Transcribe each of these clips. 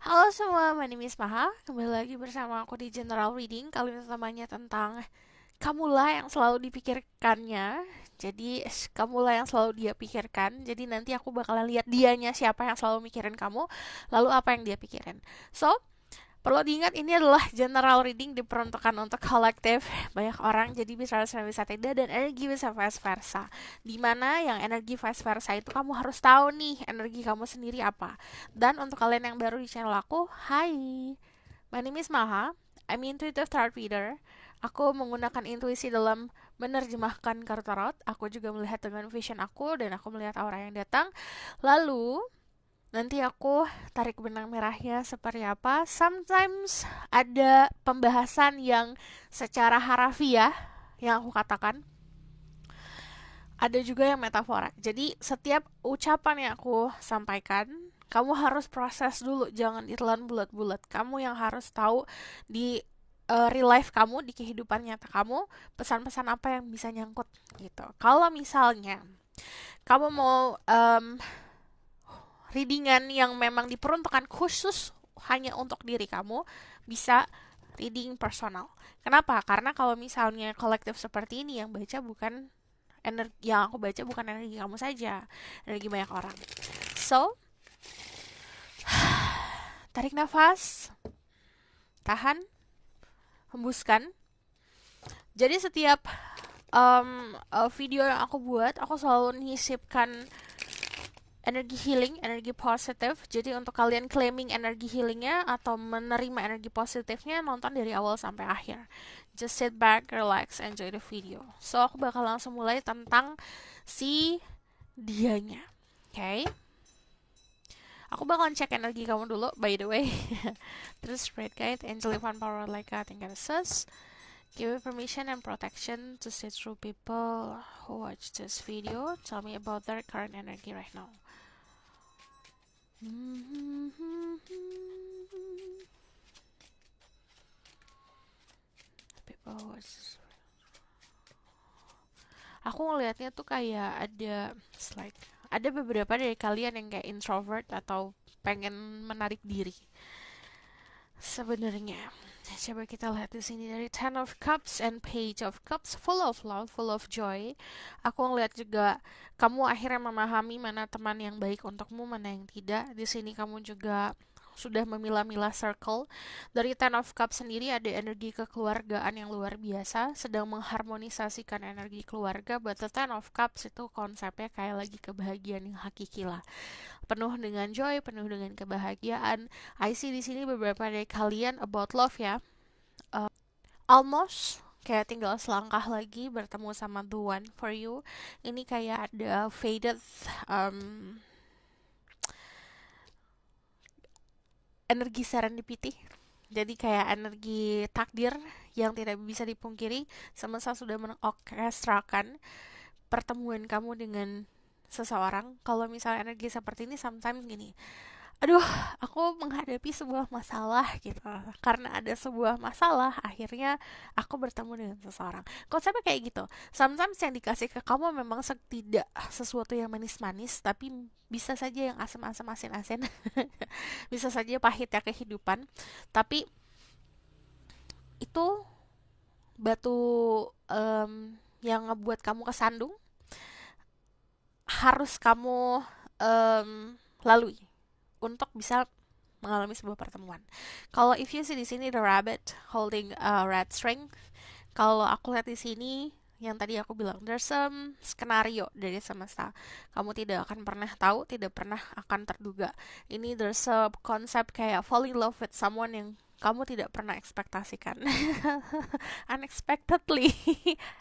Halo semua, my name is Maha. Kembali lagi bersama aku di General Reading. Kali ini temanya tentang kamulah yang selalu dipikirkannya. Jadi, kamulah yang selalu dia pikirkan. Jadi nanti aku bakalan lihat dianya siapa yang selalu mikirin kamu, lalu apa yang dia pikirin. So, perlu diingat ini adalah general reading diperuntukkan untuk kolektif banyak orang, jadi bisa tidak, dan energi bisa vice versa. Dimana yang energi vice versa itu kamu harus tahu nih energi kamu sendiri apa. Dan untuk kalian yang baru di channel aku, hai, my name is Maha. I'm intuitive tarot reader. Aku menggunakan intuisi dalam menerjemahkan kartu tarot. Aku juga melihat dengan vision aku dan aku melihat aura yang datang. Lalu nanti aku tarik benang merahnya seperti apa. Sometimes ada pembahasan yang secara harafiah yang aku katakan. Ada juga yang metafora. Jadi setiap ucapan yang aku sampaikan, kamu harus proses dulu, jangan ditelan bulat-bulat. Kamu yang harus tahu di real life kamu, di kehidupan nyata kamu, pesan-pesan apa yang bisa nyangkut gitu. Kalau misalnya kamu mau readingan yang memang diperuntukkan khusus hanya untuk diri kamu, bisa reading personal. Kenapa? Karena kalau misalnya kolektif seperti ini yang baca bukan energi, yang aku baca bukan energi kamu saja, energi banyak orang. So, tarik nafas, tahan, hembuskan. Jadi setiap video yang aku buat, aku selalu menyisipkan energi healing, energi positif. Jadi untuk kalian claiming energi healingnya atau menerima energi positifnya, nonton dari awal sampai akhir. Just sit back, relax, enjoy the video. So aku bakal langsung mulai tentang si dianya. Oke. Okay? Aku bakalan cek energi kamu dulu, by the way. Terus spread guide, angel divine power like God and goddesses. Give me permission and protection to see through people who watch this video. Tell me about their current energy right now. People who watch this. Aku ngelihatnya tuh kayak ada slide. Ada beberapa dari kalian yang kayak introvert atau pengen menarik diri. Sebenarnya, coba kita lihat di sini dari Ten of Cups and Page of Cups, full of love, full of joy. Aku ngeliat juga kamu akhirnya memahami mana teman yang baik untukmu, mana yang tidak. Di sini kamu juga sudah memilah-milah circle. Dari Ten of Cups sendiri ada energi kekeluargaan yang luar biasa, sedang mengharmonisasikan energi keluarga. But the Ten of Cups itu konsepnya kayak lagi kebahagiaan yang hakiki lah, penuh dengan joy, penuh dengan kebahagiaan. I see di sini beberapa dari kalian about love ya. Almost kayak tinggal selangkah lagi bertemu sama the one for you. Ini kayak ada faded energi serendipity. Jadi kayak energi takdir yang tidak bisa dipungkiri. Semesta sudah mengorkestrakan pertemuan kamu dengan seseorang. Kalau misalnya energi seperti ini, sometimes gini, aduh, aku menghadapi sebuah masalah gitu. Karena ada sebuah masalah, akhirnya aku bertemu dengan seseorang. Konsepnya kayak gitu. Sometimes yang dikasih ke kamu memang tidak sesuatu yang manis-manis, tapi bisa saja yang asam-asam, asin-asin. Bisa saja pahit ya kehidupan. Tapi itu batu yang ngebuat kamu kesandung, harus kamu lalui untuk bisa mengalami sebuah pertemuan. Kalau if you see di sini the rabbit holding a red string, kalau aku lihat di sini yang tadi aku bilang there's some skenario dari semesta. Kamu tidak akan pernah tahu, tidak pernah akan terduga. Ini there's a konsep kayak fall in love with someone yang kamu tidak pernah ekspektasikan. Unexpectedly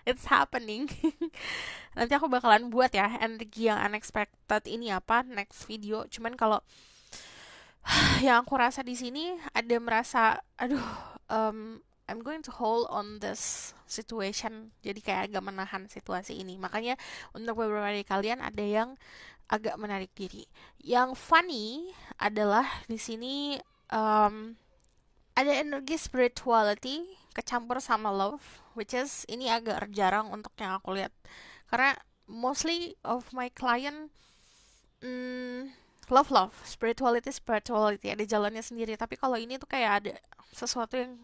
it's happening. Nanti aku bakalan buat ya energi yang unexpected ini apa next video. Cuman kalau yang aku rasa di sini ada merasa aduh, I'm going to hold on this situation. Jadi kayak agak menahan situasi ini. Makanya untuk beberapa dari kalian ada yang agak menarik diri. Yang funny adalah di sini ada energi spirituality kecampur sama love, which is ini agak jarang untuk yang aku lihat. Karena mostly of my client love, spirituality ada jalannya sendiri. Tapi kalau ini tuh kayak ada sesuatu yang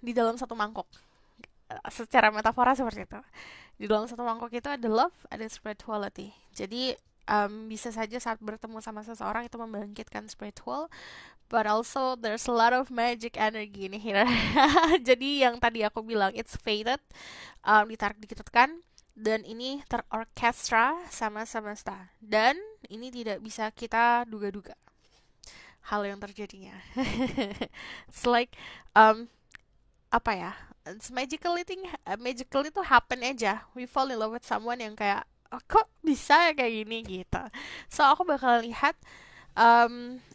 di dalam satu mangkok. Secara metafora seperti itu. Di dalam satu mangkok itu ada love, ada spirituality. Jadi bisa saja saat bertemu sama seseorang itu membangkitkan spiritual, but also there's a lot of magic energy in here. Jadi yang tadi aku bilang it's fated, ditarik dikitkan, dan ini terorkestra sama semesta, dan ini tidak bisa kita duga-duga hal yang terjadinya. It's like apa ya, it's magical itu happen aja. We fall in love with someone yang kayak, oh, kok bisa ya kayak gini gitu. So aku bakal lihat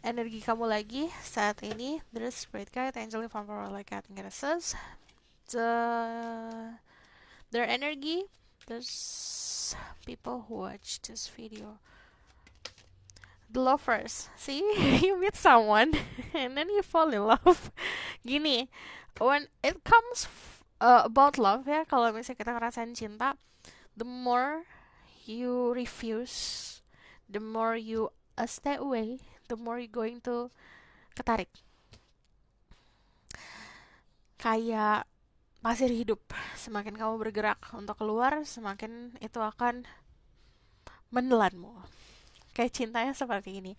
energi kamu lagi saat ini. There's spirit guide, angel, vampire, like cat, and goddesses. Their energy. There's people who watch this video. The lovers, see, you meet someone and then you fall in love. Gini, when it comes about love ya, kalau misalnya kita ngerasain cinta, the more you refuse, the more you stay away, the more you going to ketarik. Kayak pasir hidup, semakin kamu bergerak untuk keluar, semakin itu akan menelanmu. Kayak cintanya seperti ini.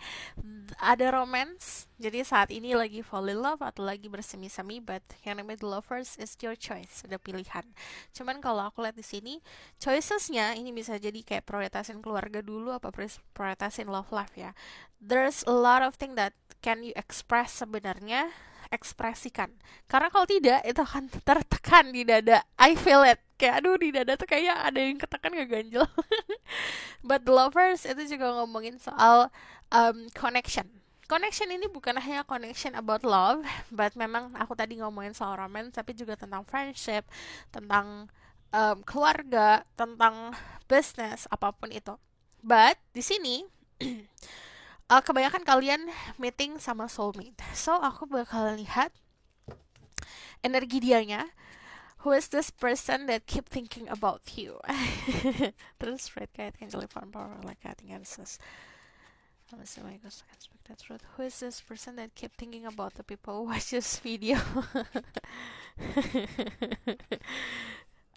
Ada romance, jadi saat ini lagi fall in love atau lagi bersemi-semi, but yang namanya the lovers is your choice, udah pilihan. Cuman kalau aku lihat di sini, choicesnya ini bisa jadi kayak prioritasin keluarga dulu apa prioritasin love life ya. There's a lot of thing that can you express sebenarnya, ekspresikan. Karena kalau tidak, itu akan tertekan di dada. I feel it. Kayak aduh di dada tuh kayak ada yang ketekan ngeganjel. But the lovers itu juga ngomongin soal connection. Connection ini bukan hanya connection about love, but memang aku tadi ngomongin soal romance, tapi juga tentang friendship, tentang keluarga, tentang business, apapun itu. But di sini kebanyakan kalian meeting sama soulmate. So aku bakal lihat energi dianya. Who is this person that keep thinking about you? Terus Fred kayak angel power like I think says, I'm assuming I can speak that truth. Who is this person that keep thinking about the people who watch this video?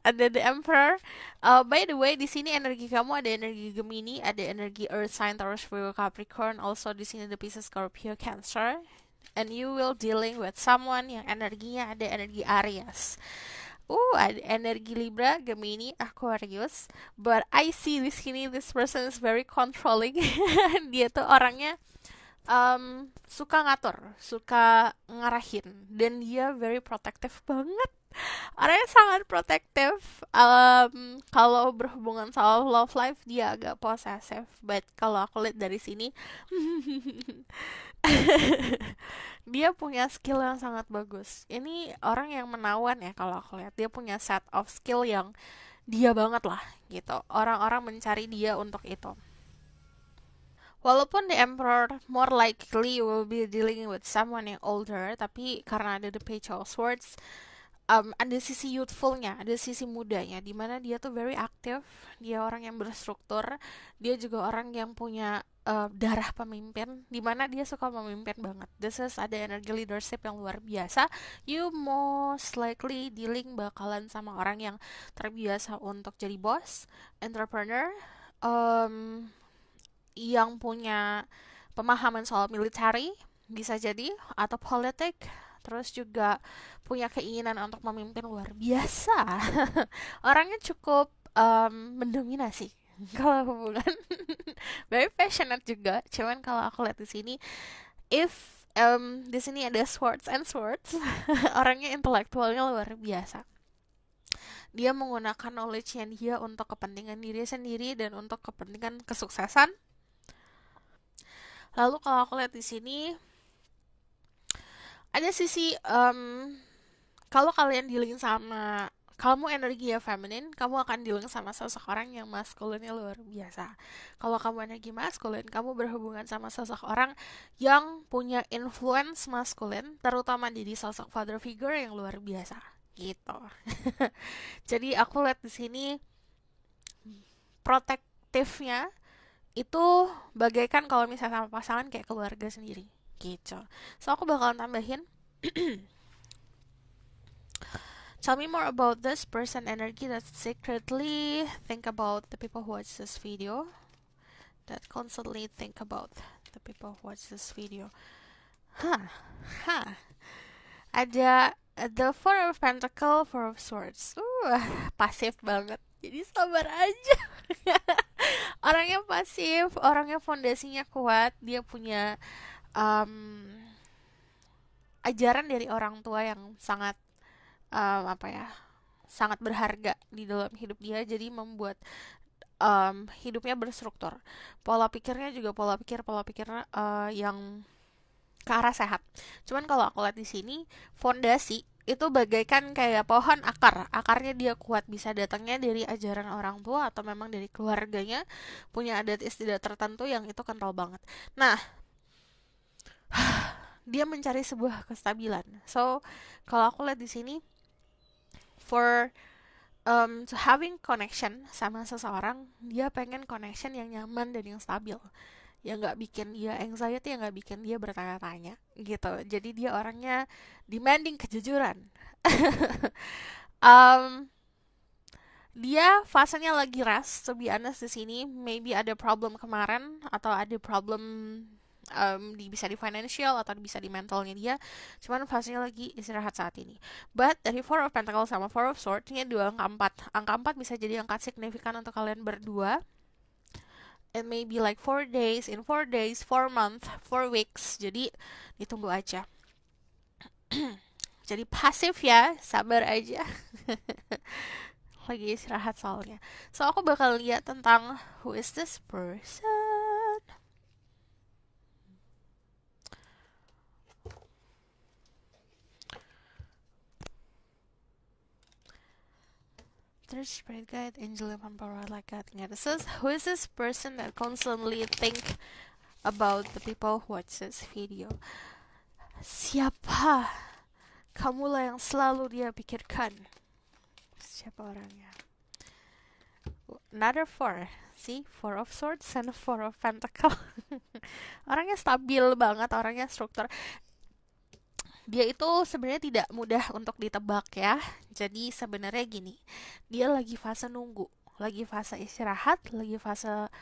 Ada the Emperor. By the way, di sini energi kamu ada energi Gemini, ada energi Earth sign Taurus, Virgo, Capricorn. Also di sini ada Pisces, Scorpio, Cancer. And you will dealing with someone yang energinya ada energi Aries. Ada energi Libra, Gemini, Aquarius. But I see di sini this person is very controlling. Dia tuh orangnya suka ngatur, suka ngarahin, dan dia very protective banget. Orangnya sangat protective. Kalau berhubungan soal love life dia agak possessive, but kalau aku lihat dari sini dia punya skill yang sangat bagus. Ini orang yang menawan ya, kalau aku lihat dia punya set of skill yang dia banget lah gitu. Orang-orang mencari dia untuk itu. Walaupun the Emperor more likely will be dealing with someone yang older, tapi karena ada the Page of Swords, ada sisi youthfulnya, ada sisi mudanya, dimana dia tuh very active, dia orang yang berstruktur, dia juga orang yang punya darah pemimpin, dimana dia suka memimpin banget. This is ada energi leadership yang luar biasa. You most likely dealing bakalan sama orang yang terbiasa untuk jadi boss, entrepreneur, yang punya pemahaman soal military, bisa jadi, atau politik, terus juga punya keinginan untuk memimpin luar biasa. Orangnya cukup mendominasi kalau hubungan. Very passionate juga. Cuman kalau aku lihat di sini, if di sini ada swords and swords, orangnya intelektualnya luar biasa. Dia menggunakan knowledge-nya dia untuk kepentingan diri sendiri dan untuk kepentingan kesuksesan. Lalu kalau aku lihat di sini ada sisi kalau kalian dealing sama kamu energi ya feminin, kamu akan dealing sama seseorang yang maskulinnya luar biasa. Kalau kamu energi maskulin, kamu berhubungan sama seseorang yang punya influence maskulin, terutama jadi sosok father figure yang luar biasa gitu. Jadi aku lihat di sini protektifnya itu bagaikan kalau misalnya sama pasangan kayak keluarga sendiri gitu. So aku bakalan tambahin, tell me more about this person energy that secretly think about the people who watch this video, that constantly think about the people who watch this video. Hah, hah. Ada the Four of Pentacle, Four of Swords. Pasif banget. Jadi sabar aja. Orangnya pasif, orangnya fondasinya kuat, dia punya um, ajaran dari orang tua yang sangat apa ya, sangat berharga di dalam hidup dia, jadi membuat hidupnya berstruktur. Pola pikirnya juga pola pikir yang ke arah sehat. Cuman kalau aku lihat di sini, fondasi itu bagaikan kayak pohon akar. Akarnya dia kuat, bisa datangnya dari ajaran orang tua atau memang dari keluarganya punya adat istiadat tertentu yang itu kental banget. Nah, dia mencari sebuah kestabilan. So, kalau aku lihat di sini, for to having connection sama seseorang, dia pengen connection yang nyaman dan yang stabil, yang nggak bikin dia anxiety, yang nggak bikin dia bertanya-tanya gitu. Jadi dia orangnya demanding kejujuran. um, dia fasenya lagi rest, to be honest di sini. Maybe ada problem kemarin atau ada problem bisa di financial atau bisa di mentalnya dia. Cuman fasenya lagi istirahat saat ini. But dari Four of Pentacles sama Four of Swords ini dua angka 4. Angka 4 bisa jadi angka signifikan untuk kalian berdua. It may be like 4 days, in 4 days, 4 months, 4 weeks. Jadi ditunggu aja. Jadi pasif ya, sabar aja. Lagi istirahat soalnya. So aku bakal lihat tentang who is this person. There's spirit guide, angel, and empower like that. This is who is this person that constantly think about the people who watch this video. Siapa? Kamulah yang selalu dia pikirkan. Siapa orangnya? Another four. See, Four of Swords and Four of Pentacles. Orangnya stabil banget, orangnya struktur. Dia itu sebenarnya tidak mudah untuk ditebak ya. Jadi sebenarnya gini, dia lagi fase nunggu, lagi fase istirahat, lagi fase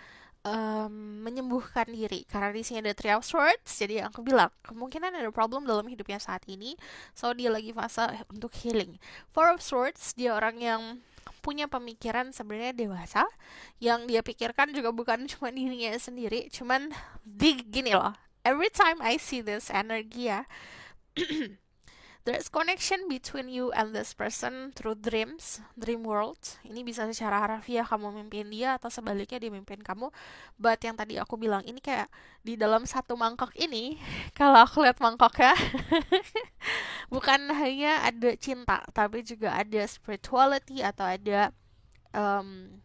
menyembuhkan diri. Karena di sini ada Three of Swords, jadi aku bilang kemungkinan ada problem dalam hidupnya saat ini. So dia lagi fase untuk healing. Four of Swords, dia orang yang punya pemikiran sebenarnya dewasa. Yang dia pikirkan juga bukan cuma dirinya sendiri, cuman gini loh. Every time I see this energy ya, there's connection between you and this person through dreams, dream world. Ini bisa secara harfiah kamu mimpin dia atau sebaliknya dia mimpin kamu. But yang tadi aku bilang ini kayak di dalam satu mangkok ini, kalau aku lihat mangkoknya, bukan hanya ada cinta, tapi juga ada spirituality atau ada um,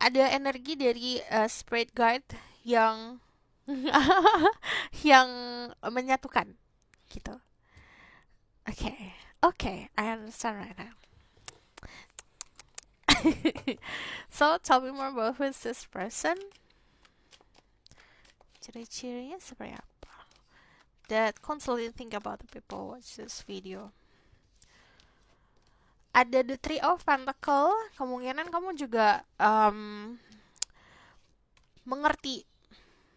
ada energi dari spirit guide yang yang menyatukan gitu. Okay, okay, I understand right now. So tell me more about who is this person. Ciri-cirinya seperti apa? That constantly think about the people who watch this video. Ada the Three of Pentacle, kemungkinan kamu juga mengerti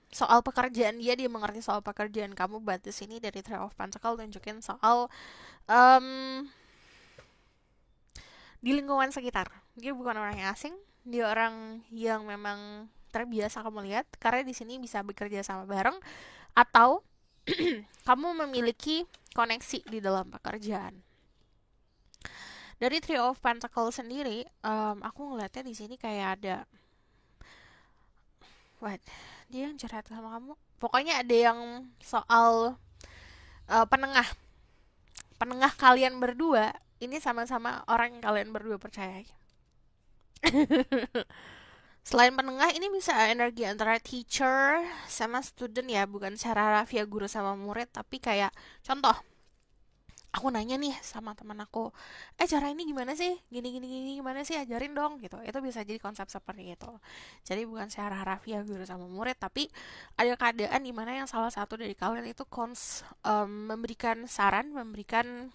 soal pekerjaan dia mengerti soal pekerjaan kamu. But di sini dari Three of Pentacle tunjukin soal di lingkungan sekitar. Dia bukan orang yang asing, dia orang yang memang terbiasa kamu lihat, karena di sini bisa bekerja sama bareng atau kamu memiliki koneksi di dalam pekerjaan. Dari Three of Pentacle sendiri, aku ngeliatnya di sini kayak ada, dia yang curhat sama kamu. Pokoknya ada yang soal penengah kalian berdua. Ini sama-sama orang yang kalian berdua percayai. Selain penengah, ini bisa energi antara teacher sama student ya, bukan secara rafia guru sama murid, tapi kayak contoh, aku nanya nih sama teman aku, cara ini gimana sih, gini gini gini gimana sih, ajarin dong gitu. Itu bisa jadi konsep seperti itu. Jadi bukan secara harfiah guru sama murid, tapi ada keadaan di mana yang salah satu dari kalian itu memberikan saran, memberikan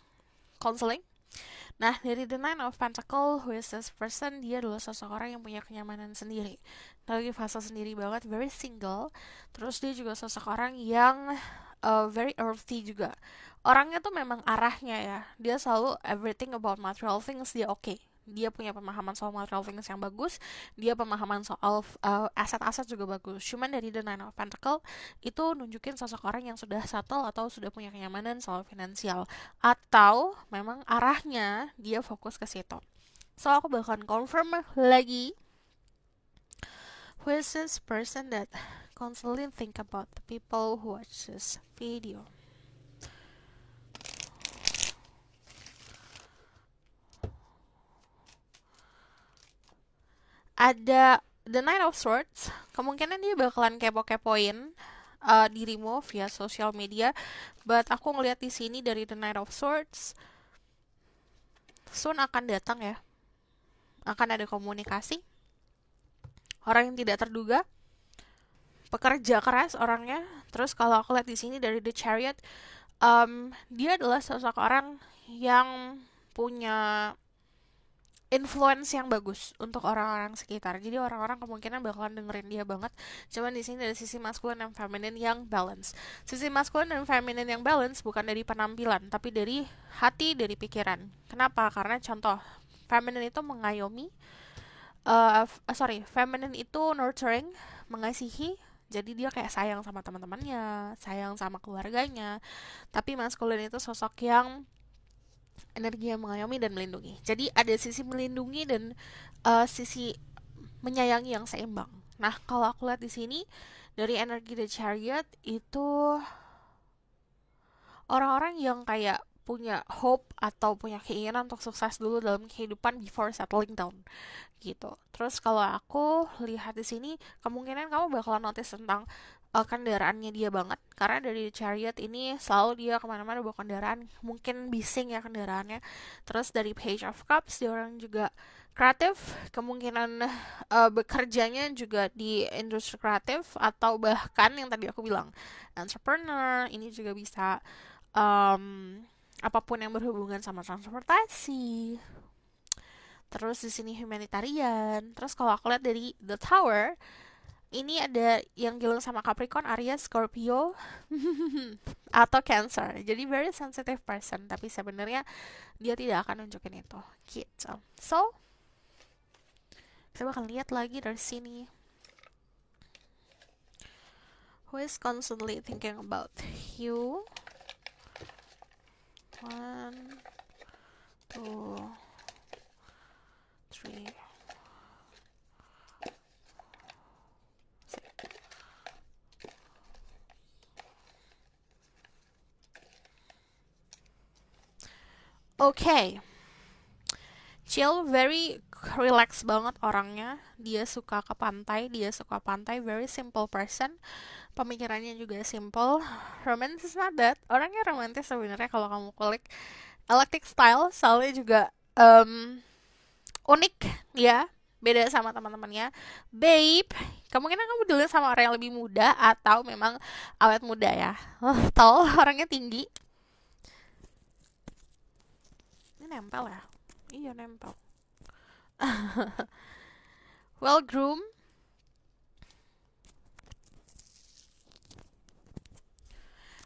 counseling. Nah, dari The Nine of Pentacle, who is this person, dia adalah seseorang yang punya kenyamanan sendiri. Lagi fase sendiri banget, very single. Terus dia juga seseorang yang very earthy juga. Orangnya tuh memang arahnya ya. Dia selalu everything about material things dia oke. Dia punya pemahaman soal material things yang bagus, dia pemahaman soal aset-aset juga bagus. Cuman dari The Nine of Pentacle itu nunjukin sosok orang yang sudah settle atau sudah punya kenyamanan soal finansial, atau memang arahnya dia fokus ke situ. So aku bakalan confirm lagi, who is this person that constantly think about the people who watch this video. Ada The Knight of Swords, kemungkinan dia bakalan kepo-kepoin dirimu via sosial media, but aku ngeliat di sini dari The Knight of Swords, soon akan datang ya, akan ada komunikasi, orang yang tidak terduga, pekerja keras orangnya. Terus kalau aku lihat di sini dari The Chariot, dia adalah sosok orang yang punya influence yang bagus untuk orang-orang sekitar. Jadi orang-orang kemungkinan bakalan dengerin dia banget. Cuman di sini ada sisi maskulin dan feminin yang balance. Sisi maskulin dan feminin yang balance bukan dari penampilan, tapi dari hati, dari pikiran. Kenapa? Karena contoh, feminin itu mengayomi, feminin itu nurturing, mengasihi. Jadi dia kayak sayang sama teman-temannya, sayang sama keluarganya. Tapi maskulin itu sosok yang energi yang mengayomi dan melindungi. Jadi ada sisi melindungi dan sisi menyayangi yang seimbang. Nah, kalau aku lihat di sini dari energi The Chariot itu orang-orang yang kayak punya hope atau punya keinginan untuk sukses dulu dalam kehidupan before settling down gitu. Terus kalau aku lihat di sini, kemungkinan kamu bakalan notice tentang kendaraannya dia banget, karena dari Chariot ini selalu dia kemana-mana bawa kendaraan, mungkin bising ya kendaraannya. Terus dari Page of Cups, dia orang juga kreatif, kemungkinan bekerjanya juga di industri kreatif, atau bahkan yang tadi aku bilang entrepreneur. Ini juga bisa apapun yang berhubungan sama transportasi. Terus di sini humanitarian. Terus kalau aku lihat dari The Tower, ini ada yang dealing sama Capricorn, Aries, Scorpio, atau Cancer. Jadi very sensitive person, tapi sebenarnya dia tidak akan nunjukin itu. Gitu. So, kita bakal lihat lagi dari sini. Who is constantly thinking about you? 1, 2, 3. Okay. Chill, very relax banget orangnya. Dia suka ke pantai, very simple person. Pemikirannya juga simple. Romantis is not that. Orangnya romantis sebenarnya kalau kamu kulik. Electric style, soalnya juga unik ya, beda sama teman-temannya. Babe, kemungkinan kamu dulu sama orang yang lebih muda atau memang awet muda ya. Tall, orangnya tinggi. Ini nempel ya? Iya nempel. Well groomed.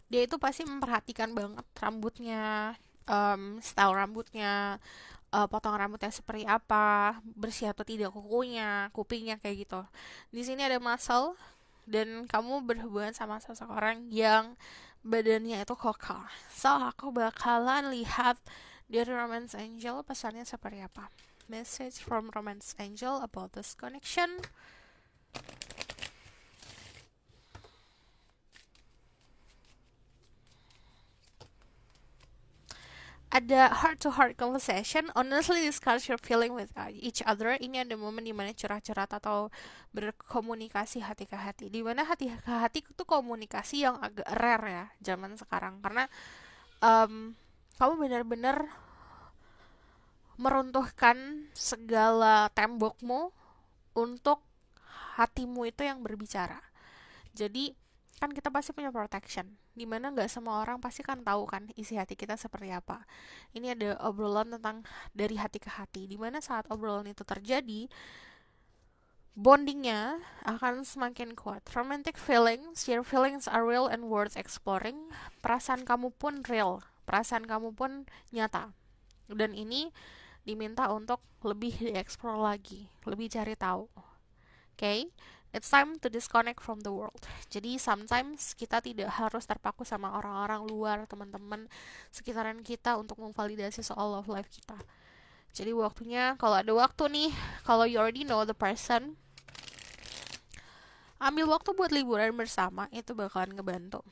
Dia itu pasti memperhatikan banget rambutnya, style rambutnya, potongan rambutnya seperti apa, bersih atau tidak kukunya, kupingnya kayak gitu. Di sini ada muscle, dan kamu berhubungan sama seseorang yang badannya itu kokoh. So, aku bakalan lihat dari Romance Angel pesannya seperti apa. Message from Romance Angel about this connection. Ada heart to heart conversation, honestly discuss your feeling with each other. Ini ada momen dimana curhat-curhat atau berkomunikasi hati ke hati, dimana hati ke hati itu komunikasi yang agak rare ya zaman sekarang, karena kamu benar-benar meruntuhkan segala tembokmu untuk hatimu itu yang berbicara. Jadi kan kita pasti punya protection, dimana nggak semua orang pasti kan tahu kan isi hati kita seperti apa. Ini ada obrolan tentang dari hati ke hati, dimana saat obrolan itu terjadi, bondingnya akan semakin kuat. Romantic feelings, your feelings are real and worth exploring. Perasaan kamu pun real, perasaan kamu pun nyata. Dan ini diminta untuk lebih dieksplor lagi, lebih cari tahu. Okay? It's time to disconnect from the world. Jadi sometimes kita tidak harus terpaku sama orang-orang luar, teman-teman sekitaran kita untuk memvalidasi soal love life kita. Jadi waktunya, kalau ada waktu nih, kalau you already know the person, ambil waktu buat liburan bersama, itu bakalan ngebantu.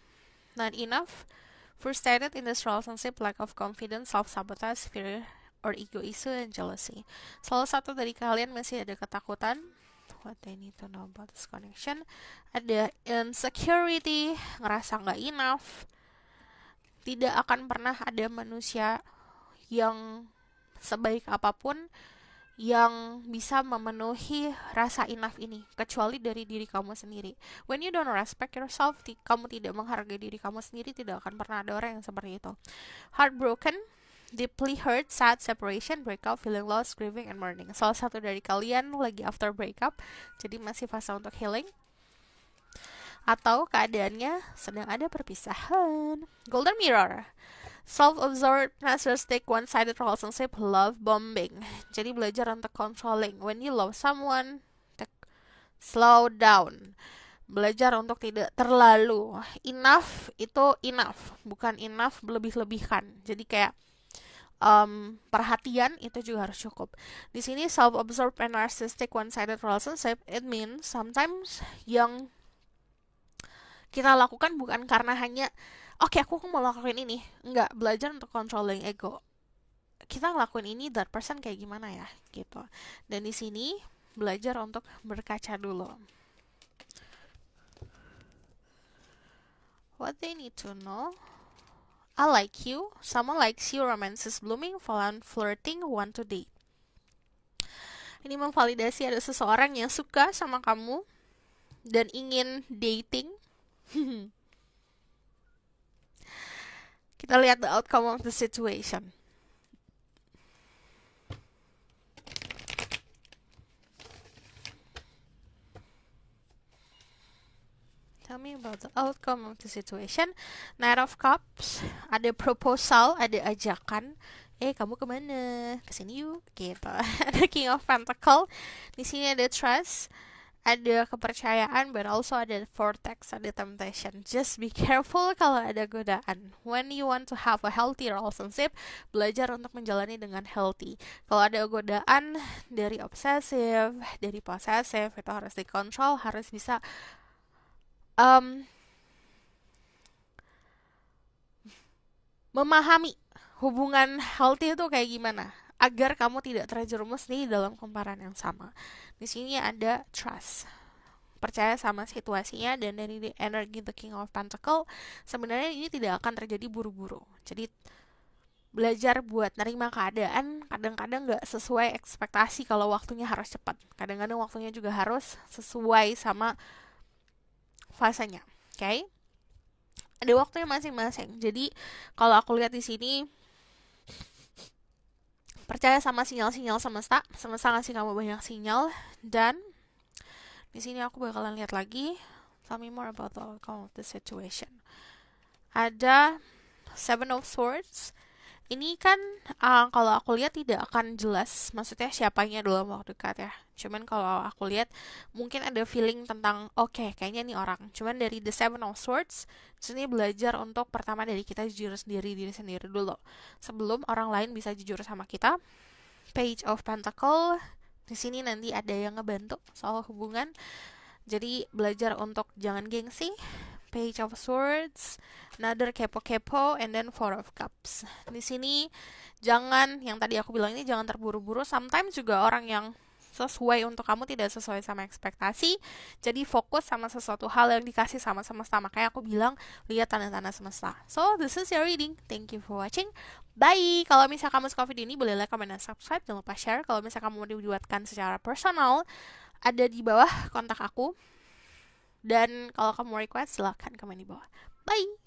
Not enough, frustrated in this relationship, lack of confidence, self-sabotage, fear, or ego issue, and jealousy. Salah satu dari kalian masih ada ketakutan, what they need to know about this connection, ada insecurity, ngerasa nggak enough. Tidak akan pernah ada manusia yang sebaik apapun yang bisa memenuhi rasa enough ini, kecuali dari diri kamu sendiri. When you don't respect yourself, kamu tidak menghargai diri kamu sendiri, tidak akan pernah ada orang yang seperti itu. Heartbroken, deeply hurt, sad, separation, breakup, feeling lost, grieving, and mourning. Salah satu dari kalian lagi after breakup, jadi masih fase untuk healing. Atau keadaannya sedang ada perpisahan. Golden Mirror, self-absorbed, narcissistic, one-sided relationship, love bombing. Jadi belajar untuk controlling. When you love someone, slow down. Belajar untuk tidak terlalu. Enough itu enough, bukan enough berlebih-lebihkan. Jadi kayak perhatian itu juga harus cukup. Di sini self-absorbed and narcissistic one-sided relationship, it means sometimes yang kita lakukan bukan karena hanya oke, aku mau lakuin ini. Enggak, belajar untuk controlling ego. Kita ngelakuin ini, that person kayak gimana ya, gitu. Dan di sini belajar untuk berkaca dulu. What they need to know. I like you, someone likes you, romance is blooming, fun, flirting, want to date. Ini memvalidasi ada seseorang yang suka sama kamu dan ingin dating. Kita lihat the outcome of the situation. Tell me about the outcome of the situation. Knight of Cups, ada proposal, ada ajakan. Kamu kemana? Kesini yuk, gitu. Ada King of Pentacle. Di sini ada trust, ada kepercayaan, but also ada vortex, ada temptation. Just be careful kalau ada godaan. When you want to have a healthy relationship, belajar untuk menjalani dengan healthy. Kalau ada godaan dari obsesif, dari posesif, itu harus dikontrol, harus bisa memahami hubungan healthy itu kayak gimana, agar kamu tidak terjerumus di dalam kumparan yang sama. Di sini ada trust, percaya sama situasinya, dan dari energi the King of Pentacle, sebenarnya ini tidak akan terjadi buru-buru. Jadi belajar buat nerima keadaan, kadang-kadang gak sesuai ekspektasi kalau waktunya harus cepat. Kadang-kadang waktunya juga harus sesuai sama fasenya. Okay? Ada waktunya masing-masing. Jadi kalau aku lihat di sini, percaya sama sinyal-sinyal semesta. Semesta ngasih kamu banyak sinyal. Dan di sini aku bakalan lihat lagi. Tell me more about the outcome of the situation. Ada Seven of Swords. Ini kan kalau aku lihat tidak akan jelas, maksudnya siapanya dalam waktu dekat ya. Cuman kalau aku lihat mungkin ada feeling tentang oke, kayaknya nih orang. Cuman dari the Seven of Swords, sini belajar untuk pertama dari kita jujur diri sendiri dulu, sebelum orang lain bisa jujur sama kita. Page of Pentacle, di sini nanti ada yang ngebantu soal hubungan. Jadi belajar untuk jangan gengsi. Page of Swords, another kepo-kepo, and then Four of Cups. Di sini jangan, yang tadi aku bilang ini jangan terburu-buru. Sometimes juga orang yang sesuai untuk kamu, tidak sesuai sama ekspektasi. Jadi fokus sama sesuatu hal yang dikasih sama semesta. Makanya aku bilang, lihat tanda-tanda semesta. So, this is your reading. Thank you for watching. Bye! Kalau misalnya kamu suka video ini, boleh like, comment, dan subscribe. Jangan lupa share. Kalau misalnya kamu mau dibuatkan secara personal, ada di bawah kontak aku. Dan kalau kamu request, silahkan komen di bawah. Bye!